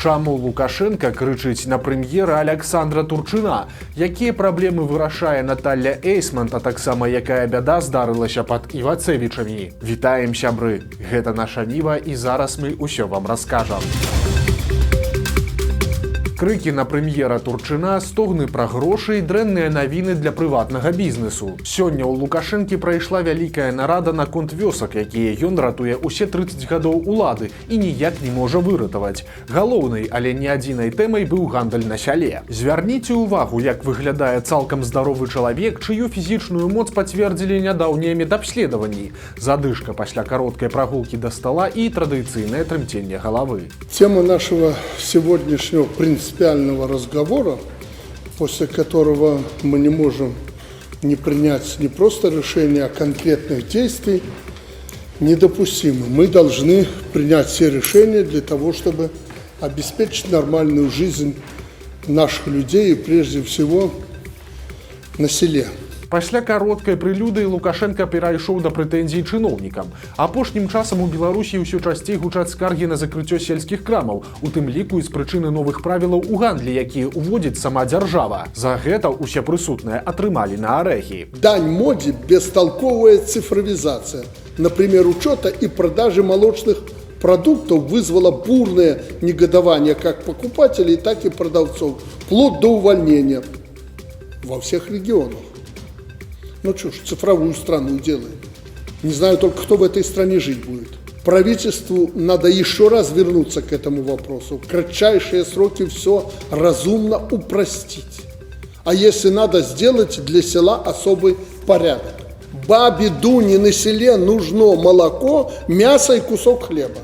Чаму Лукашенко крычыць на прэм'ера Александра Турчына? Якія праблемы вырашае Наталья Эйсмонт, а таксама якая бяда здарылася пад Івацевічамі? Вітаем, сябры! Гэта наша Ніва, і зараз мы ўсё вам раскажам. Крыкі на прэм'ера Турчына, стогны пра грошы і дрэнныя навіны для прыватнага бізнесу. Сёння ў Лукашэнкі прайшла вялікая нарада наконт вёсак, якія ён ратуе ўсе 30 гадоў улады і ніяк не можа выратаваць. Галоўнай, але не адзінай тэмай быў гандаль на сяле. Звярніце ўвагу, як выглядае цалкам здаровы чалавек, чыю фізічную моц пацвердзілі нядаўнія медабследаванні. Задышка пасля кароткай прагулкі да стала і традыцыйнае трымценне галавы. Тема нашего сегодняшнего принципиального разговора, после которого мы не можем не принять не просто решение, а конкретных действий, недопустима. Мы должны принять все решения для того, чтобы обеспечить нормальную жизнь наших людей и прежде всего на селе. Пасля кароткай прэлюдыі Лукашенко перайшоў да прэтэнзій чыноўнікам. Апошнім часам у Беларусі ўсё часцей гучаць скаргі на закрыццё сельскіх крамаў, у тым ліку і з прычыны новых правілаў у гандлі, якія ўводзіць сама дзяржава. За гэта усе прысутныя атрымалі на арэхі. Дань моде бестолковая цифровизация. Например, учета и продажи молочных продуктов вызвало бурное негодование как покупателей, так и продавцов, вплоть до увольнения во всех регионах. Ну что ж, цифровую страну делаем. Не знаю только, кто в этой стране жить будет. Правительству надо еще раз вернуться к этому вопросу. В кратчайшие сроки все разумно упростить. А если надо, сделать для села особый порядок. Бабе Дуне на селе нужно молоко, мясо и кусок хлеба,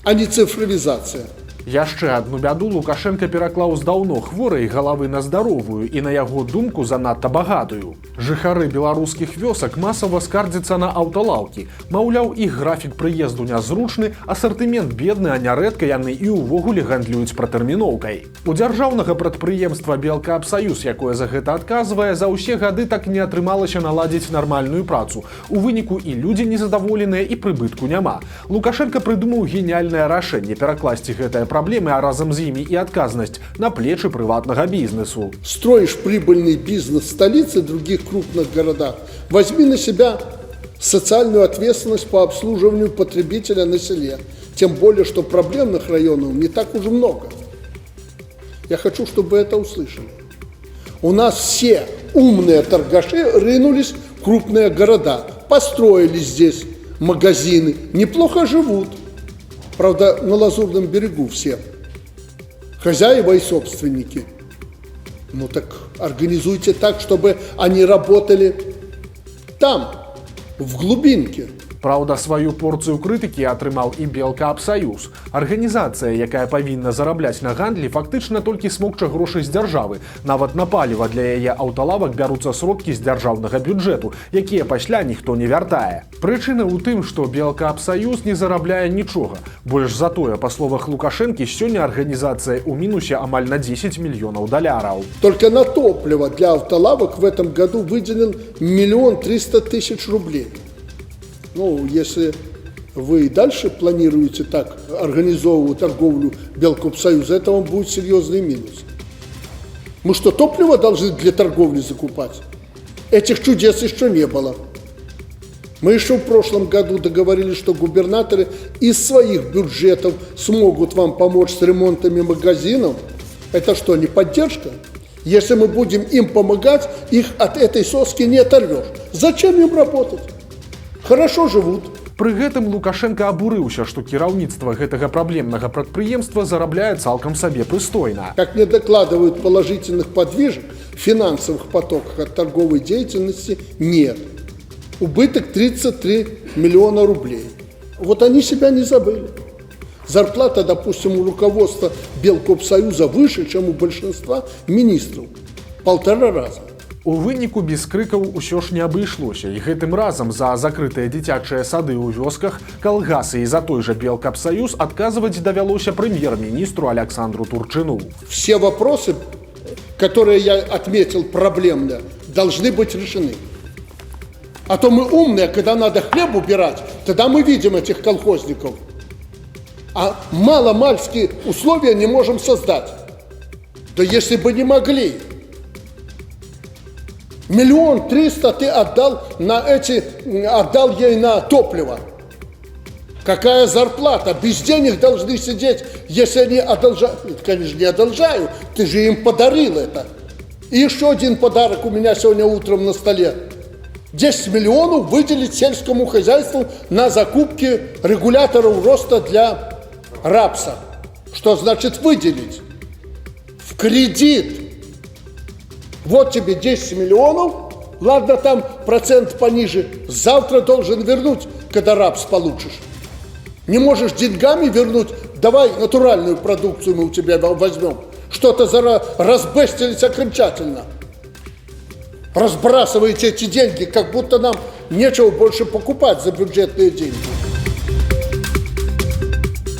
а не цифровизация. Яшчэ адну бяду Лукашенко пераклаў з даўно хворай галавы на здаровую і, на яго думку, занадта багатую. Жыхары беларускіх вёсак масава скардзяцца на аўталаўкі. Маўляў, іх графік прыезду нязручны, асартымент бедны, а нярэдка яны і ўвогуле гандлююць пратэрміноўкай. У дзяржаўнага прадпрыемства Белкаапсаюз, якое за гэта адказвае, за ўсе гады так не атрымалася наладзіць нармальную працу. У выніку і людзі незадаволеныя, і прыбытку няма. Лукашенко прыдумаў геніяльнае рашэнне перакласці гэтае проблемы, а разом с ними и отказность на плечи приватного бизнесу. Строишь прибыльный бизнес в столице и других крупных городах, возьми на себя социальную ответственность по обслуживанию потребителя на селе. Тем более, что проблемных районов не так уж много. Я хочу, чтобы вы это услышали. У нас все умные торгаши рынулись в крупные города, построили здесь магазины, неплохо живут. Правда, на Лазурном берегу все хозяева и собственники. Ну так организуйте так, чтобы они работали там, в глубинке. Праўда, сваю порцыю крытыкі атрымаў і Белкаапсаюз. Арганізацыя, якая павінна зарабляць на гандлі, фактычна толькі смокча грошы з дзяржавы. Нават на паліва для яе аўталавак бяруцца сродкі з дзяржаўнага бюджэту, якія пасля ніхто не вяртае. Прычына ў тым, што Белкаапсаюз не зарабляе нічога. Больш за тое, па словах Лукашэнкі, сёння арганізацыя ў мінусе амаль на 10 мільёнаў даляраў. Только на топливо для автолавок в этом году выделен 1 300 000 рублей. Ну, если вы и дальше планируете так организовывать торговлю Белкоопсоюза, это вам будет серьезный минус. Мы что, топливо должны для торговли закупать? Этих чудес еще не было. Мы еще в прошлом году договорились, что губернаторы из своих бюджетов смогут вам помочь с ремонтами магазинов. Это что, не поддержка? Если мы будем им помогать, их от этой соски не оторвешь. Зачем им работать? Хорошо живут. Пры гэтым Лукашенко абурыўся, што кіраўніцтва гэтага праблемнага прадпрыемства зарабляе цалкам сабе прыстойна. Как мне докладывают, положительных подвижек в финансовых потоках от торговой деятельности нет. Убыток 33 миллиона рублей. Вот они себя не забыли. Зарплата, допустим, у руководства Белкоопсоюза выше, чем у большинства министров. 1,5 раза. У выніку без крыкаў усё ж не абышлося, і гэтым разам за закрытыя дзіцячыя сады ў вёсках, калгасы і за той жа Белкаапсаюз адказваць давялося прэм'ер-міністру Александру Турчыну. Все вопросы, которые я отметил проблемные, должны быть решены. А то мы умные, когда надо хлеб убирать, тогда мы видим этих колхозников. а маломальские условия не можем создать. Да если бы не могли. 1 300 000 ты отдал ей на топливо. Какая зарплата? Без денег должны сидеть, если они одолжают. Конечно, не одолжаю, ты же им подарил это. И еще один подарок у меня сегодня утром на столе. 10 миллионов выделить сельскому хозяйству на закупки регуляторов роста для рапса. Что значит выделить? В кредит. Вот тебе 10 миллионов, ладно, там процент пониже, завтра должен вернуть, когда рапс получишь. Не можешь деньгами вернуть, давай натуральную продукцию мы у тебя возьмем. Что-то разбестились окончательно. Разбрасываете эти деньги, как будто нам нечего больше покупать за бюджетные деньги.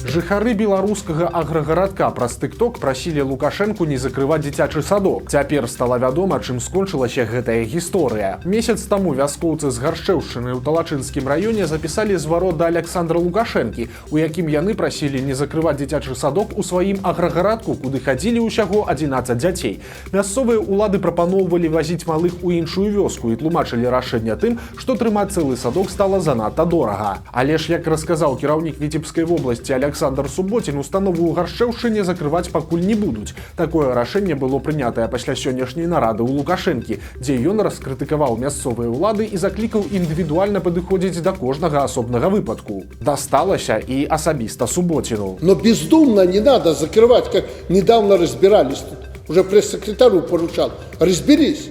Жыхары беларускага аграгарадка праз тык-ток прасілі Лукашэнку не закрываць дзіцячы садок. Цяпер стала вядома, чым скончылася гэтая гісторыя. Месяц таму вяскоўцы з Гаршчэўшчыны ў Талачынскім раёне запісалі зварот да Александра Лукашэнкі, у якім яны прасілі не закрываць дзіцячы садок у сваім аграгарадку, куды хадзілі ўсяго 11 дзяцей. Мясцовыя ўлады прапаноўвалі вазіць малых у іншую вёску і тлумачылі рашэнне тым, што трымаць цэлы садок стала занадта дорага. Але ж, як расказаў кіраўнік Віцебскай вобласці Александр Суботін, установу ў Гаршчэўшчыне закрываць пакуль не будуць. Такое рашэнне было прынятае пасля сённяшняй нарады ў Лукашэнкі, дзе ён раскрытыкаваў мясцовыя ўлады і заклікаў індывідуальна падыходзіць да кожнага асобнага выпадку. Дасталася і асабіста Суботіну. Но бездумно не надо закрывать, как недавно разбирались тут. Уже пресс-секретарю поручал. Разберись.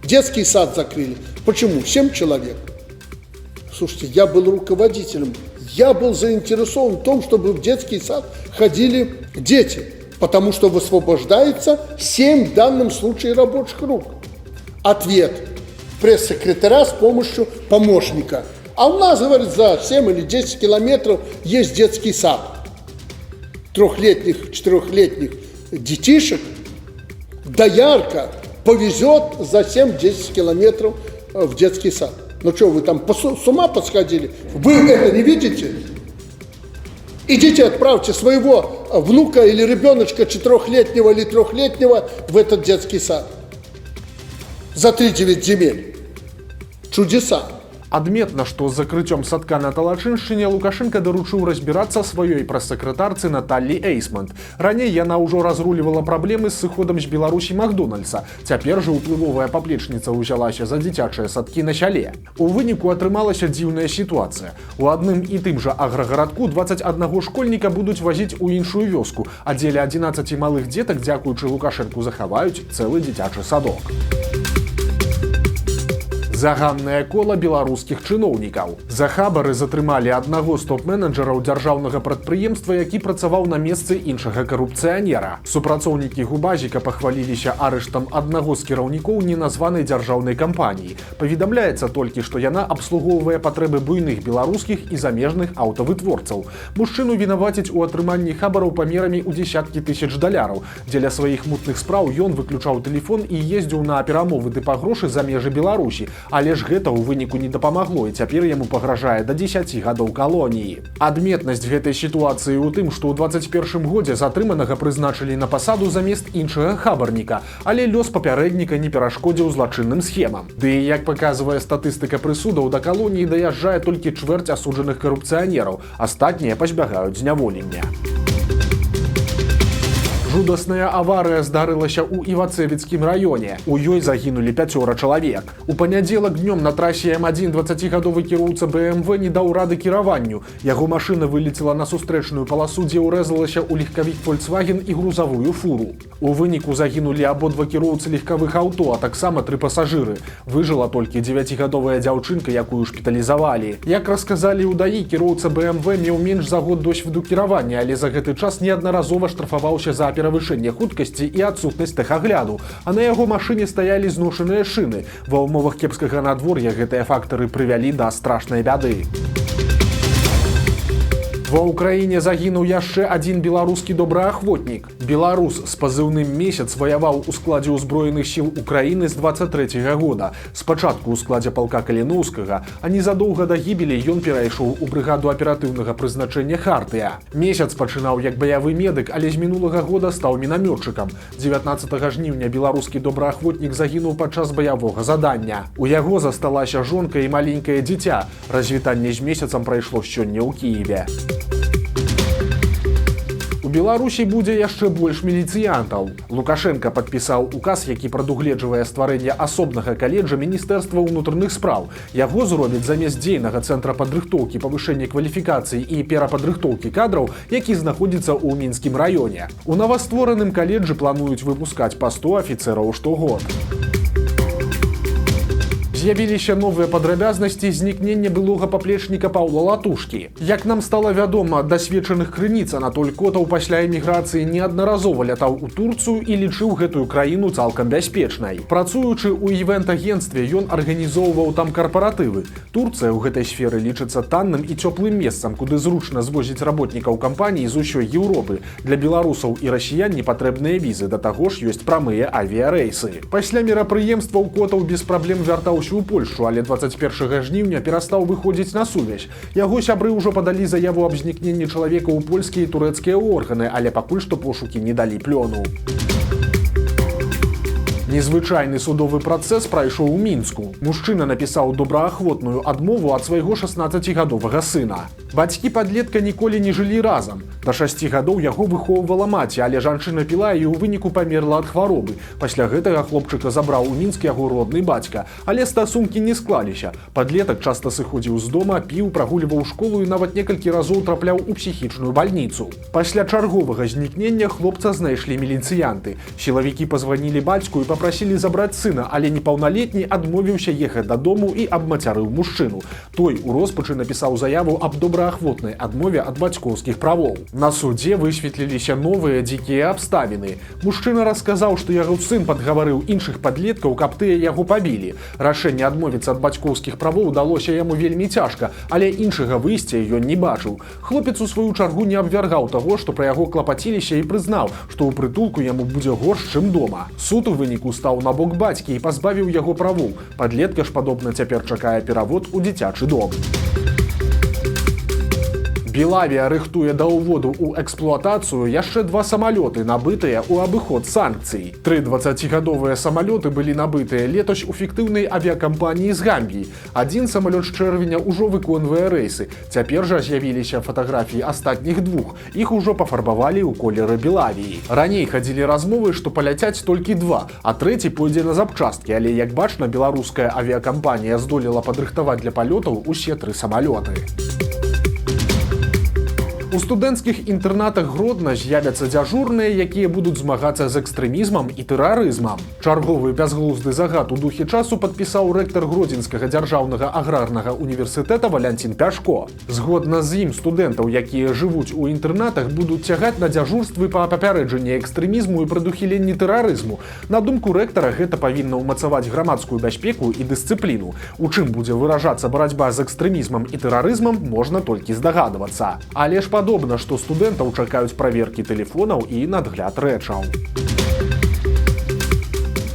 Детский сад закрыли. Почему? 7 человек. Слушайте, я был руководителем. Я был заинтересован в том, чтобы в детский сад ходили дети, потому что высвобождается 7 в данном случае рабочих рук. Ответ пресс-секретаря с помощью помощника. А у нас, говорит, за 7 или 10 километров есть детский сад. 3-летних, 4-летних детишек доярка повезет за 7-10 километров в детский сад. Ну что, вы там с ума посходили? Вы это не видите? Идите, отправьте своего внука или ребеночка 4-летнего или 3-летнего в этот детский сад. За 3-9 земель. Чудеса. Адметна, што з закрыццём садка на Талачыншчыне Лукашенко даручыў разбірацца сваёй прэс-сакратарцы Наталлі Эйсмонт. Раней яна ўжо разрулівала праблемы з сыходам з Беларусі Макдональдса. Цяпер жа ўплывовая паплечніца ўзялася за дзіцячыя садкі на сяле. У выніку атрымалася дзіўная сітуацыя. У адным і тым жа аграгарадку 21 школьніка будуць вазіць у іншую вёску, а дзеля 11 малых дзетак, дзякуючы Лукашэнку, захаваюць цэлы дзіцячы садок. Заганнае кола беларускіх чыноўнікаў. За хабары затрымалі аднаго з топ-менеджараў дзяржаўнага прадпрыемства, які працаваў на месцы іншага карупцыянера. Супрацоўнікі Губазіка пахваліліся арыштам аднаго з кіраўнікоў неназванай дзяржаўнай кампаніі. Паведамляецца толькі, што яна абслугоўвае патрэбы буйных беларускіх і замежных аўтавытворцаў. Мужчыну вінавацяць у атрыманні хабараў памерамі ў дзесяткі тысяч даляраў. Дзеля сваіх мутных спраў ён выключаў тэлефон і ездзіў на перамовы ды па грошы за межы Беларусі. Але ж гэта ў выніку не дапамагло, і цяпер яму пагражае да 10 гадоў калоніі. Адметнасць гэтай сітуацыі ў тым, што ў 21 годзе затрыманага прызначылі на пасаду замест іншага хабарніка, але лёс папярэдніка не перашкодзіў злачынным схемам. Ды і, як паказвае статыстыка прысудаў, да калоніі даязджае толькі чвэрць асуджаных карупцыянераў, астатнія пазбягаюць зняволення. Жудасная аварыя здарылася ў Івацэвіцкім раёне. У ёй загінулі 5 чалавек. У панядзелак днём на трасе М1 20гадовы кіроўца БМВ не даў рады кіраванню. Яго машына вылецела на сустрэчную паласу, дзе ўрэзалася ў легкавік Volkswagen і грузавую фуру. У выніку загінулі абодва кіроўцы легкавых аўто, а таксама 3 пасажыры. Выжыла толькі 9гадовая дзяўчынка, якую шпіталізавалі. Як расказалі ў ДАІ, кіроўца БМВ меў менш за год досведу кіравання, але за гэты час неаднаразова штрафаваўся за перавышэнне хуткасці і адсутнасць тэхагляду, а на яго машыне стаялі зношаныя шыны. Ва ўмовах кепскага надвор'я гэтыя фактары прывялі да страшнай бяды. Ва ўкраіне загінуў яшчэ адзін беларускі добраахвотнік. Беларус з пазыўным «Месяц» ваяваў у складзе ўзброеных сіл Украіны з 23-го года. Спачатку ў складзе палка Каліноўскага, а незадоўга да гібелі ён перайшоў у брыгаду аператыўнага прызначэння «Хартыя». «Месяц» пачынаў як баявы медык, але з мінулага года стаў мінамётчыкам. 19 жніўня беларускі добраахвотнік загінуў падчас баявога задання. У яго засталася жонка і маленькае дзіця. Развітанне з «Месяцам» прайшло сёння ў Кіеве. У Беларусі будзе яшчэ больш міліцыянтаў. Лукашенко падпісаў указ, які прадугледжвае стварэнне асобнага каледжа Міністэрства ўнутраных спраў. Яго зробяць замест дзейнага цэнтра падрыхтоўкі, павышэння кваліфікацыі і перападрыхтоўкі кадраў, які знаходзіцца ў мінскім раёне. У новаствораным каледжы плануюць выпускаць па 100 афіцэраў штогод. З'явіліся новыя падрабязнасці знікнення былога паплечніка Паўла Латушкі. Як нам стала вядома, дасведчаных крыніц Анатоль Котаў пасля эміграцыі неаднаразова лятаў у Турцыю і лічыў гэтую краіну цалкам бяспечнай. Працуючы ў івент-агенцтве, ён арганізоўваў там карпаратывы. Турцыя ў гэтай сферы лічыцца танным і цёплым месцам, куды зручна звозіць работнікаў кампаніі з усёй Еўропы. Для беларусаў і расіян не патрэбныя візы, да таго ж ёсць прамыя авіярэйсы. Пасля мерапрыемстваў Котаў без праблем вяртаўся у Польшу, але 21 жніўня перастаў выходзіць на сувязь. Яго сябры ўжо падалі заяву аб знікненні чалавека ў польскія і турэцкія органы, але пакуль што пошукі не далі плёну. Незвычайны судовы працэс прайшоў у Мінску. Мужчына напісаў добраахвотную адмову ад свайго 16гадовага сына. Бацькі падлетка ніколі не жылі разам. Да 6 гадоў яго выхоўвала маці, але жанчына піла і ў выніку памерла ад хваробы. Пасля гэтага хлопчыка забраў у Мінск яго родны бацька, але стасункі не склаліся. Падлетак часта сыходзіў з дома, піў, прагульваў школу і нават некалькі разоў трапляў у псіхічную бальніцу. Пасля чарговага знікнення хлопца знайшлі міліцыянты. Сілавікі пазванілі бацьку і папрасілі забраць сына, але непаўналетні адмовіўся ехаць дадому і абмацярыў мужчыну. Той у роспачы напісаў заяву аб добраахвотнай адмове ад бацькоўскіх правоў. На судзе высветліліся новыя дзікія абставіны. Мужчына расказаў, што яго сын падгаварыў іншых падлеткаў, каб тыя яго пабілі. Рашэнне адмовіцца ад бацькоўскіх правоў далося яму вельмі цяжка, але іншага выйсця ён не бачыў. Хлопец у сваю чаргу не абвяргаў таго, што пра яго клапаціліся і прызнаў, што ў прытулку яму будзе горш, чым дома. Суд у выніку стаў на бок бацькі і пазбавіў яго правоў. Падлетка ж, падобна, цяпер чакае перавод у дзіцячы дом. Белавія рыхтуе да ўводу ў эксплуатацыю яшчэ 2 самалёты, набытыя ў абыход санкцый. 3 20гадовыя самалёты былі набытыя летась у фіктыўнай авіякампаніі з Гамбіі. Адзін самалёт з чэрвеня ўжо выконвае рэйсы. Цяпер жа з'явіліся фатаграфіі астатніх 2. Іх ужо пафарбавалі ў колеры Белавіі. Раней хадзілі размовы, што паляцяць толькі 2, а трэці пойдзе на запчасткі, але, як бачна, беларуская авіякампанія здолела падрыхтаваць для палётаў усе 3 самалёты. У студэнцкіх інтэрнатах Гродна з'явяцца дзяжурныя, якія будуць змагацца з экстрэмізмам і тэрарызмам. Чарговы бязглузды загад у духе часу падпісаў рэктар Гродзенскага дзяржаўнага аграрнага універсітэта Валянцін Пяшко. Згодна з ім, студэнтаў, якія жывуць у інтэрнатах, будуць цягаць на дзяжурствы па папярэджанні экстрэмізму і прадухіленні тэрарызму. На думку рэктара, гэта павінна ўмацаваць грамадскую бяспеку і дысцыпліну. У чым будзе выражацца барацьба з экстрэмізмам і тэрарызмам, можна толькі здагадвацца. Але ж падобна, што студэнтаў чакаюць праверкі тэлефонаў і надгляд рэчаў.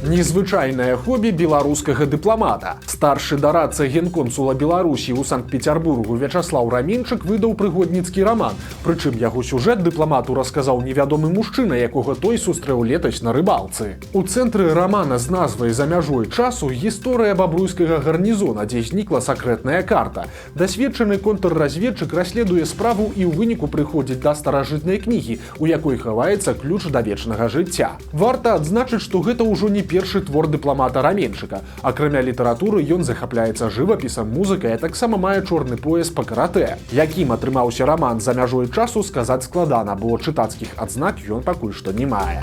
Незвычайнае хобі беларускага дыпламата. Старшы дарадца генконсула Беларусі ў Санкт-Петербургу Вячаслаў Раменчык выдаў прыгодніцкі раман. Прычым яго сюжэт дыпламату расказаў невядомы мужчына, якога той сустрэў летась на рыбалцы. У цэнтры рамана з назвай «За мяжой часу» гісторыя бабруйскага гарнізона, дзе знікла сакрэтная карта. Дасведчаны контрразведчык расследуе справу і ў выніку прыходзіць да старажытнай кнігі, у якой хаваецца ключ да вечнага жыцця. Варта адзначыць, што гэта ўжо не першы твор дыпламата Раменчыка. Акрамя літаратуры, ён захапляецца жывапісам, музыкай, а таксама мае чорны пояс па каратэ. Якім атрымаўся раман «За мяжой часу» сказаць складана, бо чытацкіх адзнак ён пакуль што не мае.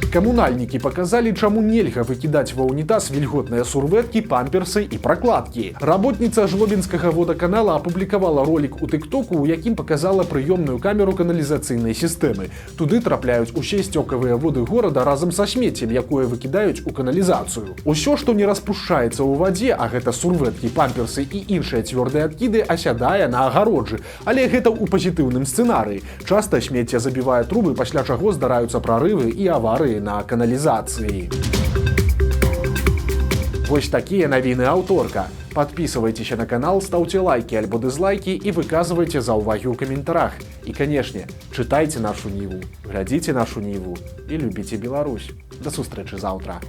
Камунальнікі паказалі, чаму нельга выкідаць ва ўнітаз вільготныя сурвэткі, памперсы і пракладкі. Работніца жлобінскага водаканала апублікавала ролік у тыктоку, у якім паказала прыёмную камеру каналізацыйнай сістэмы. Туды трапляюць усе сцёкавыя воды горада разам са смеццем, якое выкідаюць у каналізацыю. Усё, што не распушчаецца ў вадзе, а гэта сурвэткі, памперсы і іншыя цвёрдыя адкіды, асядае на агароджы. Але гэта ў пазітыўным сцэнарыі. Часта смецце забівае трубы, пасля чаго здараюцца прарывы і аварыі на каналізацыі. Вось такія навіны аўторка. Подписывайтесь на канал, ставьте лайки альбо дизлайки и выказывайте заўвагі ў каментарах. И, конечно, читайте нашу Ниву, глядите нашу Ниву и любите Беларусь. До сустрэчы заўтра.